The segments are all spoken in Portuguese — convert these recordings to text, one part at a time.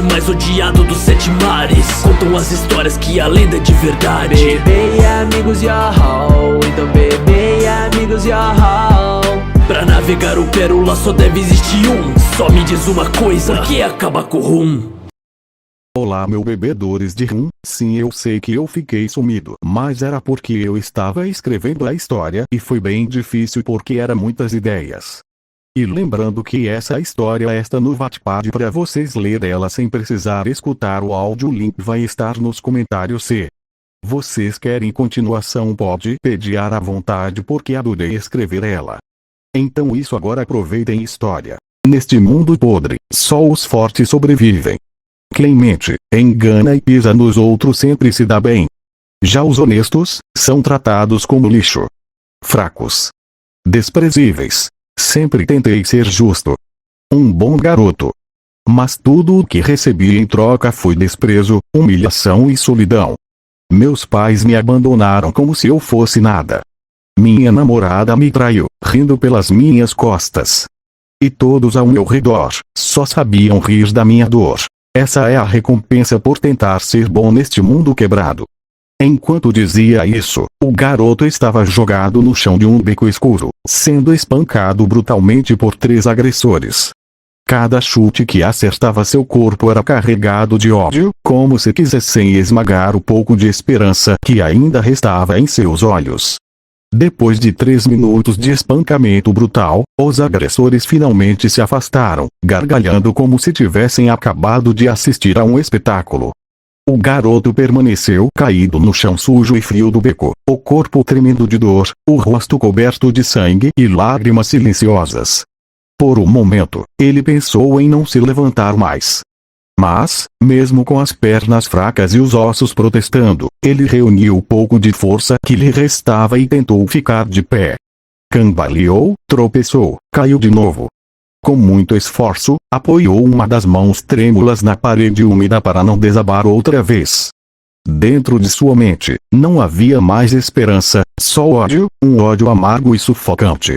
homem mais odiado dos 7 mares. Contam as histórias que a lenda é de verdade. Bebê e amigos, yo-ho. Então bebê e amigos, yo-ho. Pra navegar o Pérola só deve existir um. Só me diz uma coisa, por que acaba com o rum? Olá, meu bebedores de rum. Sim, eu sei que eu fiquei sumido, mas era porque eu estava escrevendo a história e foi bem difícil porque eram muitas ideias. E lembrando que essa história está no Wattpad para vocês ler ela sem precisar escutar o áudio, o link vai estar nos comentários. Se vocês querem continuação, pode pedir à vontade porque adorei escrever ela. Então isso, agora aproveitem história. Neste mundo podre, só os fortes sobrevivem. Quem mente, engana e pisa nos outros sempre se dá bem. Já os honestos, são tratados como lixo. Fracos. Desprezíveis. Sempre tentei ser justo. Um bom garoto. Mas tudo o que recebi em troca foi desprezo, humilhação e solidão. Meus pais me abandonaram como se eu fosse nada. Minha namorada me traiu, rindo pelas minhas costas. E todos ao meu redor, só sabiam rir da minha dor. Essa é a recompensa por tentar ser bom neste mundo quebrado. Enquanto dizia isso, o garoto estava jogado no chão de um beco escuro, sendo espancado brutalmente por 3 agressores. Cada chute que acertava seu corpo era carregado de ódio, como se quisessem esmagar o pouco de esperança que ainda restava em seus olhos. Depois de 3 minutos de espancamento brutal, os agressores finalmente se afastaram, gargalhando como se tivessem acabado de assistir a um espetáculo. O garoto permaneceu caído no chão sujo e frio do beco, o corpo tremendo de dor, o rosto coberto de sangue e lágrimas silenciosas. Por um momento, ele pensou em não se levantar mais. Mas, mesmo com as pernas fracas e os ossos protestando, ele reuniu o pouco de força que lhe restava e tentou ficar de pé. Cambaleou, tropeçou, caiu de novo. Com muito esforço, apoiou uma das mãos trêmulas na parede úmida para não desabar outra vez. Dentro de sua mente, não havia mais esperança, só ódio, um ódio amargo e sufocante.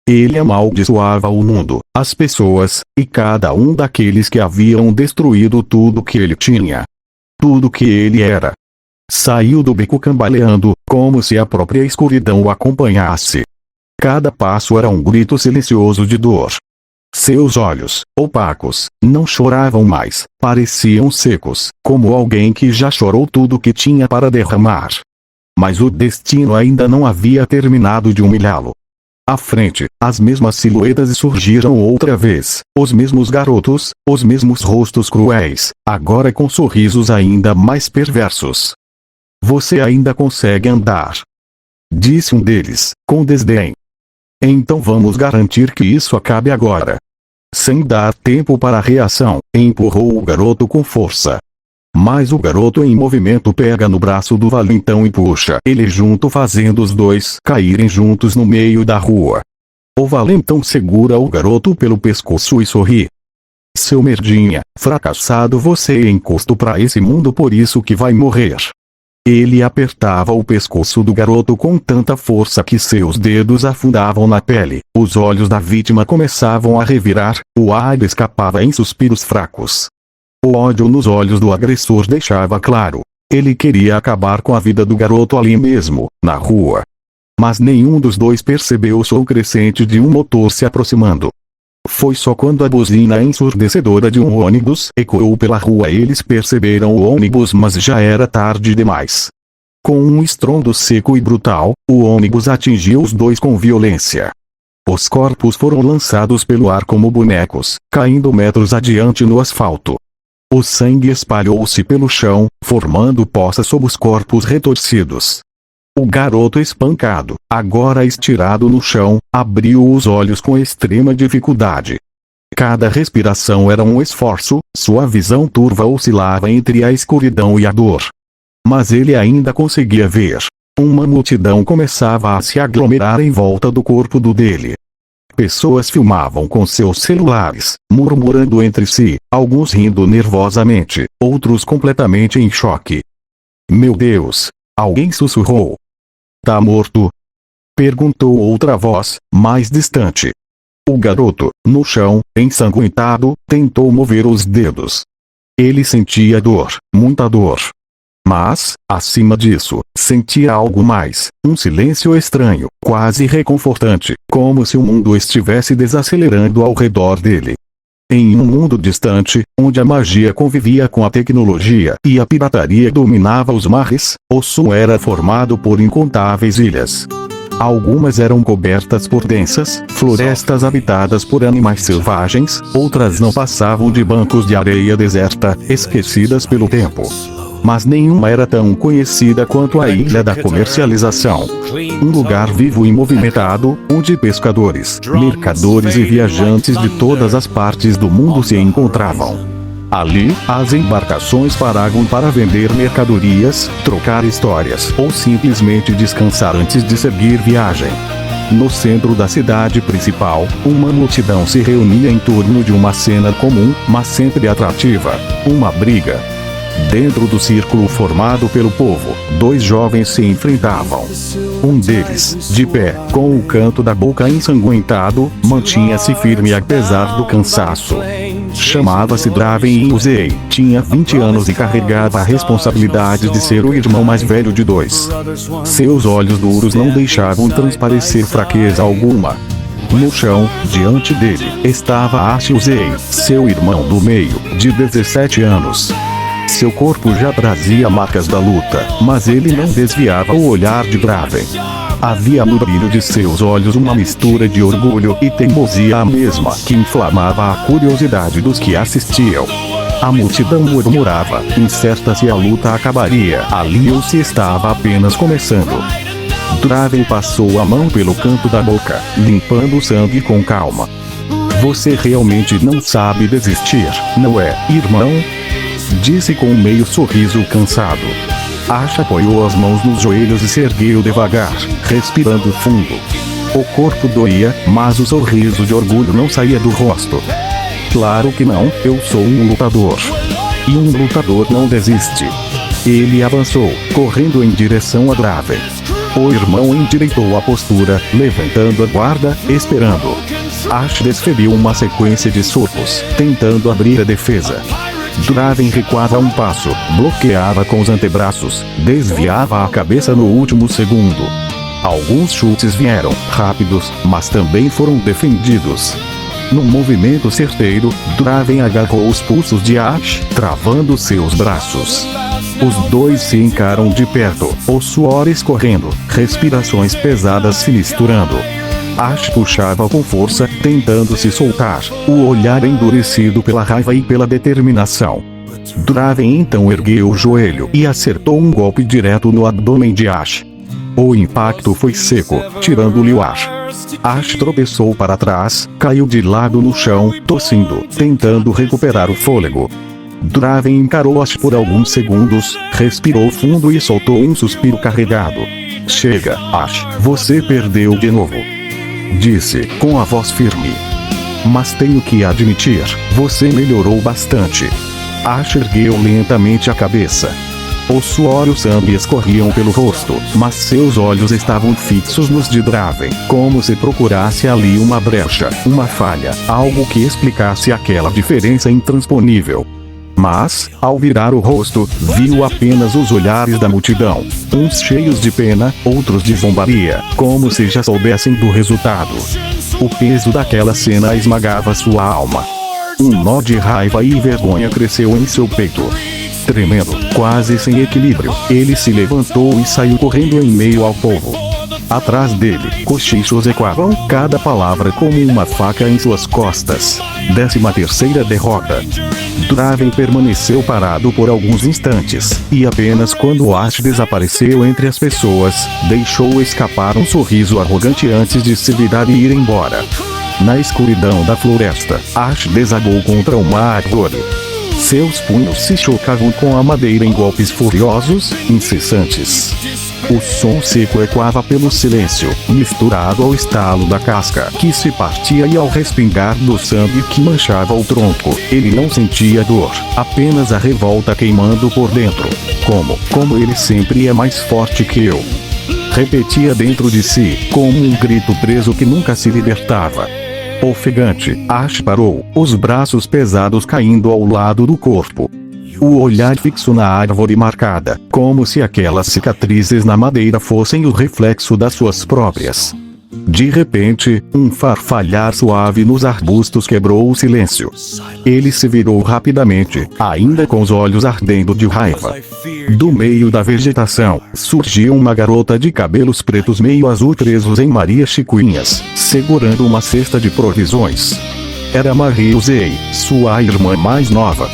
Ele amaldiçoava o mundo, as pessoas, e cada um daqueles que haviam destruído tudo que ele tinha. Tudo que ele era. Saiu do beco cambaleando, como se a própria escuridão o acompanhasse. Cada passo era um grito silencioso de dor. Seus olhos, opacos, não choravam mais, pareciam secos, como alguém que já chorou tudo que tinha para derramar. Mas o destino ainda não havia terminado de humilhá-lo. À frente, as mesmas silhuetas surgiram outra vez, os mesmos garotos, os mesmos rostos cruéis, agora com sorrisos ainda mais perversos. "Você ainda consegue andar", disse um deles, com desdém. "Então vamos garantir que isso acabe agora." Sem dar tempo para a reação, empurrou o garoto com força. Mas o garoto em movimento pega no braço do valentão e puxa ele junto, fazendo os dois caírem juntos no meio da rua. O valentão segura o garoto pelo pescoço e sorri. "Seu merdinha, fracassado, você encostou pra esse mundo, por isso que vai morrer." Ele apertava o pescoço do garoto com tanta força que seus dedos afundavam na pele, os olhos da vítima começavam a revirar, o ar escapava em suspiros fracos. O ódio nos olhos do agressor deixava claro. Ele queria acabar com a vida do garoto ali mesmo, na rua. Mas nenhum dos dois percebeu o som crescente de um motor se aproximando. Foi só quando a buzina ensurdecedora de um ônibus ecoou pela rua eles perceberam o ônibus, mas já era tarde demais. Com um estrondo seco e brutal, o ônibus atingiu os dois com violência. Os corpos foram lançados pelo ar como bonecos, caindo metros adiante no asfalto. O sangue espalhou-se pelo chão, formando poças sob os corpos retorcidos. O garoto espancado, agora estirado no chão, abriu os olhos com extrema dificuldade. Cada respiração era um esforço, sua visão turva oscilava entre a escuridão e a dor. Mas ele ainda conseguia ver. Uma multidão começava a se aglomerar em volta do corpo dele. Pessoas filmavam com seus celulares, murmurando entre si, alguns rindo nervosamente, outros completamente em choque. "Meu Deus!" alguém sussurrou. "Tá morto?" perguntou outra voz, mais distante. O garoto, no chão, ensanguentado, tentou mover os dedos. Ele sentia dor, muita dor. Mas, acima disso, sentia algo mais, um silêncio estranho, quase reconfortante, como se o mundo estivesse desacelerando ao redor dele. Em um mundo distante, onde a magia convivia com a tecnologia e a pirataria dominava os mares, o sul era formado por incontáveis ilhas. Algumas eram cobertas por densas florestas habitadas por animais selvagens, outras não passavam de bancos de areia deserta, esquecidas pelo tempo. Mas nenhuma era tão conhecida quanto a Ilha da Comercialização. Um lugar vivo e movimentado, onde pescadores, mercadores e viajantes de todas as partes do mundo se encontravam. Ali, as embarcações paravam para vender mercadorias, trocar histórias ou simplesmente descansar antes de seguir viagem. No centro da cidade principal, uma multidão se reunia em torno de uma cena comum, mas sempre atrativa: uma briga. Dentro do círculo formado pelo povo, dois jovens se enfrentavam. Um deles, de pé, com o canto da boca ensanguentado, mantinha-se firme apesar do cansaço. Chamava-se Draven Yuzei, tinha 20 anos e carregava a responsabilidade de ser o irmão mais velho de dois. Seus olhos duros não deixavam transparecer fraqueza alguma. No chão, diante dele, estava Ash Yuzei, seu irmão do meio, de 17 anos. Seu corpo já trazia marcas da luta, mas ele não desviava o olhar de Draven. Havia no brilho de seus olhos uma mistura de orgulho e teimosia, a mesma que inflamava a curiosidade dos que assistiam. A multidão murmurava, incerta se a luta acabaria ali ou se estava apenas começando. Draven passou a mão pelo canto da boca, limpando o sangue com calma. Você realmente não sabe desistir, não é, irmão? Disse com um meio sorriso cansado. Ash apoiou as mãos nos joelhos e se ergueu devagar, respirando fundo. O corpo doía, mas o sorriso de orgulho não saía do rosto. Claro que não, eu sou um lutador. E um lutador não desiste. Ele avançou, correndo em direção a Draven. O irmão endireitou a postura, levantando a guarda, esperando. Ash desferiu uma sequência de socos, tentando abrir a defesa. Draven recuava um passo, bloqueava com os antebraços, desviava a cabeça no último segundo. Alguns chutes vieram, rápidos, mas também foram defendidos. Num movimento certeiro, Draven agarrou os pulsos de Ash, travando seus braços. Os dois se encaram de perto, o suor escorrendo, respirações pesadas se misturando. Ash puxava com força, tentando se soltar, o olhar endurecido pela raiva e pela determinação. Draven então ergueu o joelho e acertou um golpe direto no abdômen de Ash. O impacto foi seco, tirando-lhe o ar. Ash tropeçou para trás, caiu de lado no chão, tossindo, tentando recuperar o fôlego. Draven encarou Ash por alguns segundos, respirou fundo e soltou um suspiro carregado. Chega, Ash, você perdeu de novo. Disse, com a voz firme. Mas tenho que admitir, você melhorou bastante. Ash ergueu lentamente a cabeça. O suor e o sangue escorriam pelo rosto, mas seus olhos estavam fixos nos de Draven, como se procurasse ali uma brecha, uma falha, algo que explicasse aquela diferença intransponível. Mas, ao virar o rosto, viu apenas os olhares da multidão, uns cheios de pena, outros de zombaria, como se já soubessem do resultado. O peso daquela cena esmagava sua alma. Um nó de raiva e vergonha cresceu em seu peito. Tremendo, quase sem equilíbrio, ele se levantou e saiu correndo em meio ao povo. Atrás dele, cochichos ecoavam, cada palavra como uma faca em suas costas. 13ª derrota. Draven permaneceu parado por alguns instantes, e apenas quando Ash desapareceu entre as pessoas, deixou escapar um sorriso arrogante antes de se virar e ir embora. Na escuridão da floresta, Ash desabou contra uma árvore. Seus punhos se chocavam com a madeira em golpes furiosos, incessantes. O som seco ecoava pelo silêncio, misturado ao estalo da casca que se partia e ao respingar do sangue que manchava o tronco. Ele não sentia dor, apenas a revolta queimando por dentro. Como ele sempre é mais forte que eu. Repetia dentro de si, como um grito preso que nunca se libertava. Ofegante, Ash parou, os braços pesados caindo ao lado do corpo. o olhar fixo na árvore marcada, como se aquelas cicatrizes na madeira fossem o reflexo das suas próprias. De repente, um farfalhar suave nos arbustos quebrou o silêncio. Ele se virou rapidamente, ainda com os olhos ardendo de raiva. Do meio da vegetação, surgiu uma garota de cabelos pretos meio azul presos em Maria Chiquinhas, segurando uma cesta de provisões. Era Marie Uzey, sua irmã mais nova.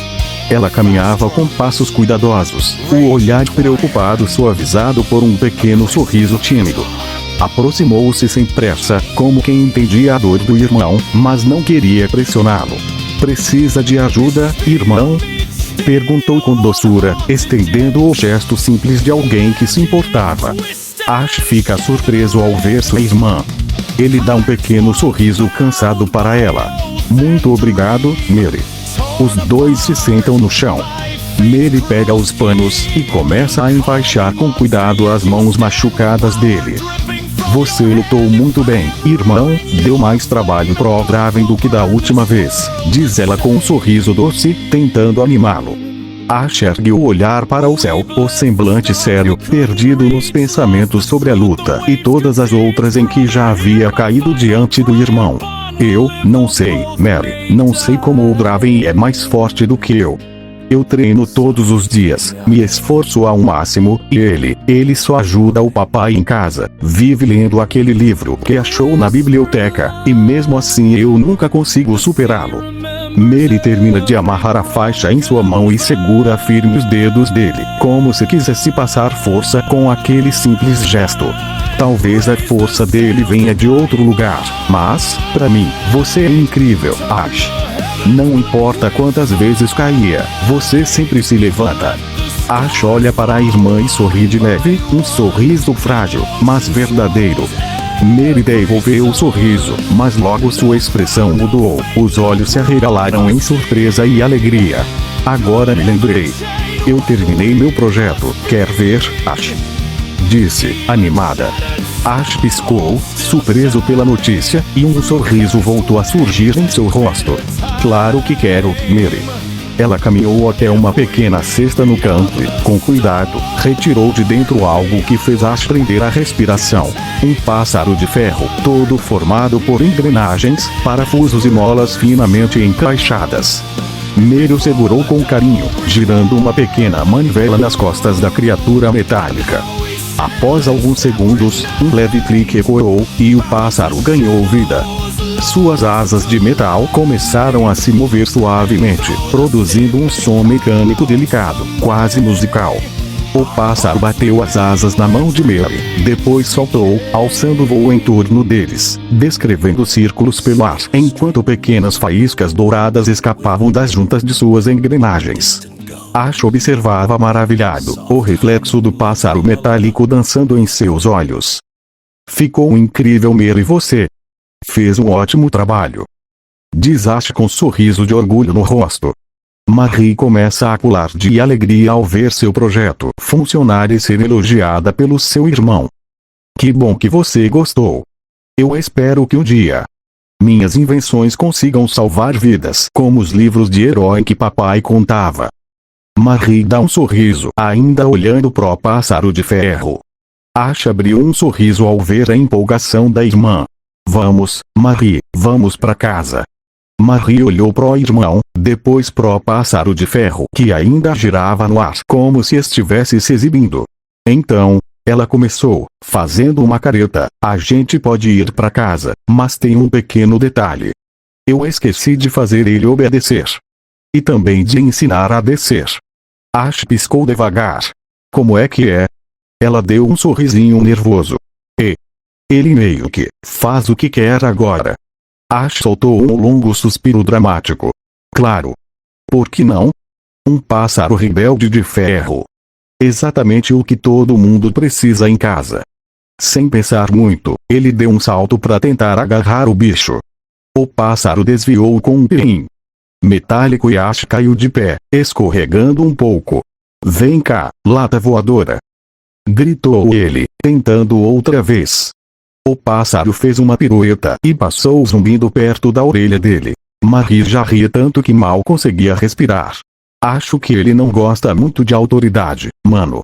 Ela caminhava com passos cuidadosos, o olhar preocupado suavizado por um pequeno sorriso tímido. Aproximou-se sem pressa, como quem entendia a dor do irmão, mas não queria pressioná-lo. "Precisa de ajuda, irmão?" perguntou com doçura, estendendo o gesto simples de alguém que se importava. Ash fica surpreso ao ver sua irmã. Ele dá um pequeno sorriso cansado para ela. "Muito obrigado, Mary." Os dois se sentam no chão. Mary pega os panos e começa a enfaixar com cuidado as mãos machucadas dele. "Você lutou muito bem, irmão, deu mais trabalho pro Draven do que da última vez", diz ela com um sorriso doce, tentando animá-lo. Ash ergue o olhar para o céu, o semblante sério, perdido nos pensamentos sobre a luta e todas as outras em que já havia caído diante do irmão. "Eu não sei, Mary, não sei como o Draven é mais forte do que eu. Eu treino todos os dias, me esforço ao máximo, e ele só ajuda o papai em casa, vive lendo aquele livro que achou na biblioteca, e mesmo assim eu nunca consigo superá-lo." Mary termina de amarrar a faixa em sua mão e segura firme os dedos dele, como se quisesse passar força com aquele simples gesto. "Talvez a força dele venha de outro lugar, mas, pra mim, você é incrível, Ash. Não importa quantas vezes caía, você sempre se levanta." Ash olha para a irmã e sorri de leve, um sorriso frágil, mas verdadeiro. Mary devolveu o sorriso, mas logo sua expressão mudou, os olhos se arregalaram em surpresa e alegria. "Agora me lembrei. Eu terminei meu projeto, quer ver, Ash?" disse, animada. Ash piscou, surpreso pela notícia, e um sorriso voltou a surgir em seu rosto. "Claro que quero, Mary." Ela caminhou até uma pequena cesta no canto e, com cuidado, retirou de dentro algo que fez Ash prender a respiração. Um pássaro de ferro, todo formado por engrenagens, parafusos e molas finamente encaixadas. Mary o segurou com carinho, girando uma pequena manivela nas costas da criatura metálica. Após alguns segundos, um leve clique ecoou, e o pássaro ganhou vida. Suas asas de metal começaram a se mover suavemente, produzindo um som mecânico delicado, quase musical. O pássaro bateu as asas na mão de Mary, depois soltou, alçando voo em torno deles, descrevendo círculos pelo ar, enquanto pequenas faíscas douradas escapavam das juntas de suas engrenagens. Ash observava maravilhado, o reflexo do pássaro metálico dançando em seus olhos. "Ficou incrível, Mary, você fez um ótimo trabalho", diz Ash com um sorriso de orgulho no rosto. Marie começa a pular de alegria ao ver seu projeto funcionar e ser elogiada pelo seu irmão. "Que bom que você gostou. Eu espero que um dia minhas invenções consigam salvar vidas como os livros de herói que papai contava." Marie dá um sorriso, ainda olhando pro pássaro de ferro. Ash abriu um sorriso ao ver a empolgação da irmã. "Vamos, Marie, vamos pra casa." Marie olhou pro irmão, depois pro pássaro de ferro que ainda girava no ar como se estivesse se exibindo. Então, ela começou, fazendo uma careta: "A gente pode ir pra casa, mas tem um pequeno detalhe. Eu esqueci de fazer ele obedecer. E também de ensinar a descer." Ash piscou devagar. "Como é que é?" Ela deu um sorrisinho nervoso. Ele meio que faz o que quer agora." Ash soltou um longo suspiro dramático. "Claro. Por que não? Um pássaro rebelde de ferro. Exatamente o que todo mundo precisa em casa." Sem pensar muito, ele deu um salto para tentar agarrar o bicho. O pássaro desviou com um pim metálico e Ash caiu de pé, escorregando um pouco. "Vem cá, lata voadora!" gritou ele, tentando outra vez. O pássaro fez uma pirueta e passou zumbindo perto da orelha dele. Marie já ria tanto que mal conseguia respirar. Acho que ele não gosta muito de autoridade, mano.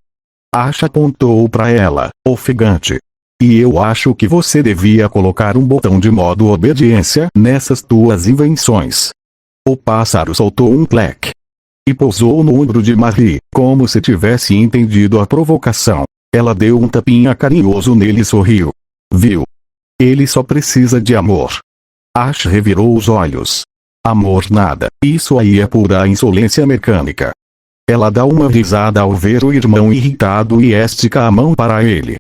Ash apontou pra ela, ofegante. E eu acho que você devia colocar um botão de modo obediência nessas tuas invenções. O pássaro soltou um pleque. E pousou no ombro de Marie, como se tivesse entendido a provocação. Ela deu um tapinha carinhoso nele e sorriu. Viu? Ele só precisa de amor. Ash revirou os olhos. Amor nada, isso aí é pura insolência mecânica. Ela dá uma risada ao ver o irmão irritado e estica a mão para ele.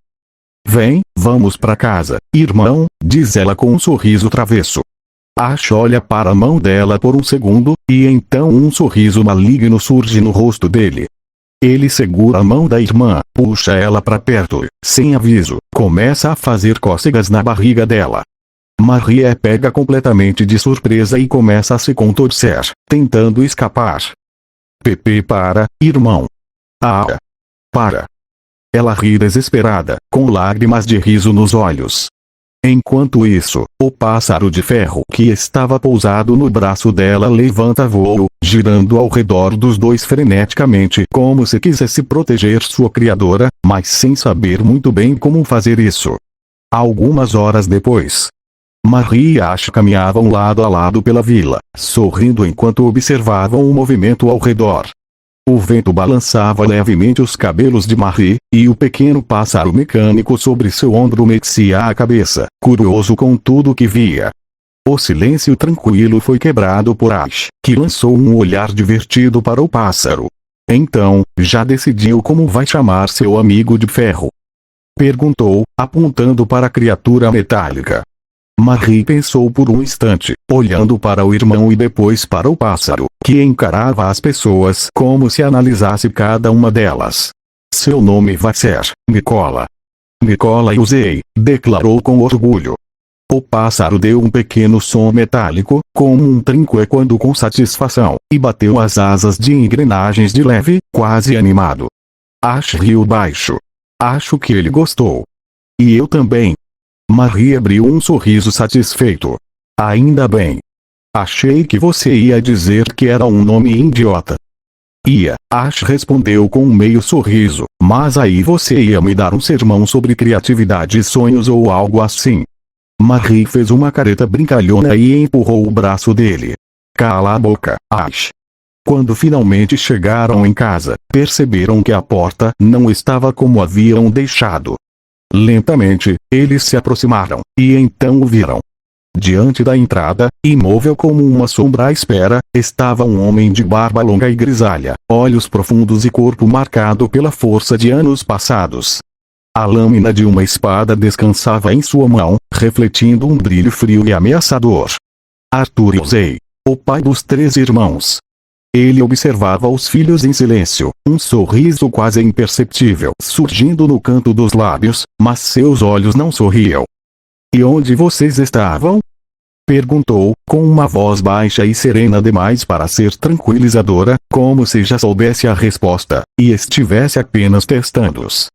Vem, vamos pra casa, irmão, diz ela com um sorriso travesso. Ash olha para a mão dela por um segundo, e então um sorriso maligno surge no rosto dele. Ele segura a mão da irmã, puxa ela para perto, sem aviso, começa a fazer cócegas na barriga dela. Marie é pega completamente de surpresa e começa a se contorcer, tentando escapar. Pepe para, irmão. Ah! Para! Ela ri desesperada, com lágrimas de riso nos olhos. Enquanto isso, o pássaro de ferro que estava pousado no braço dela levanta voo, girando ao redor dos dois freneticamente como se quisesse proteger sua criadora, mas sem saber muito bem como fazer isso. Algumas horas depois, Marie e Ash caminhavam lado a lado pela vila, sorrindo enquanto observavam o movimento ao redor. O vento balançava levemente os cabelos de Marie, e o pequeno pássaro mecânico sobre seu ombro mexia a cabeça, curioso com tudo que via. O silêncio tranquilo foi quebrado por Ash, que lançou um olhar divertido para o pássaro. Então, já decidiu como vai chamar seu amigo de ferro? Perguntou, apontando para a criatura metálica. Marie pensou por um instante, olhando para o irmão e depois para o pássaro, que encarava as pessoas como se analisasse cada uma delas. Seu nome vai ser Nicola. Nicola Yusei, declarou com orgulho. O pássaro deu um pequeno som metálico, como um trinco ecoando com satisfação, e bateu as asas de engrenagens de leve, quase animado. Ash riu baixo. Acho que ele gostou. E eu também. Marie abriu um sorriso satisfeito. Ainda bem. Achei que você ia dizer que era um nome idiota. Ia, Ash respondeu com um meio sorriso, mas aí você ia me dar um sermão sobre criatividade e sonhos ou algo assim. Marie fez uma careta brincalhona e empurrou o braço dele. Cala a boca, Ash. Quando finalmente chegaram em casa, perceberam que a porta não estava como haviam deixado. Lentamente, eles se aproximaram, e então o viram. Diante da entrada, imóvel como uma sombra à espera, estava um homem de barba longa e grisalha, olhos profundos e corpo marcado pela força de anos passados. A lâmina de uma espada descansava em sua mão, refletindo um brilho frio e ameaçador. Arthur Yusei, o pai dos 3 irmãos. Ele observava os filhos em silêncio, um sorriso quase imperceptível surgindo no canto dos lábios, mas seus olhos não sorriam. E onde vocês estavam? Perguntou, com uma voz baixa e serena demais para ser tranquilizadora, como se já soubesse a resposta, e estivesse apenas testando-os.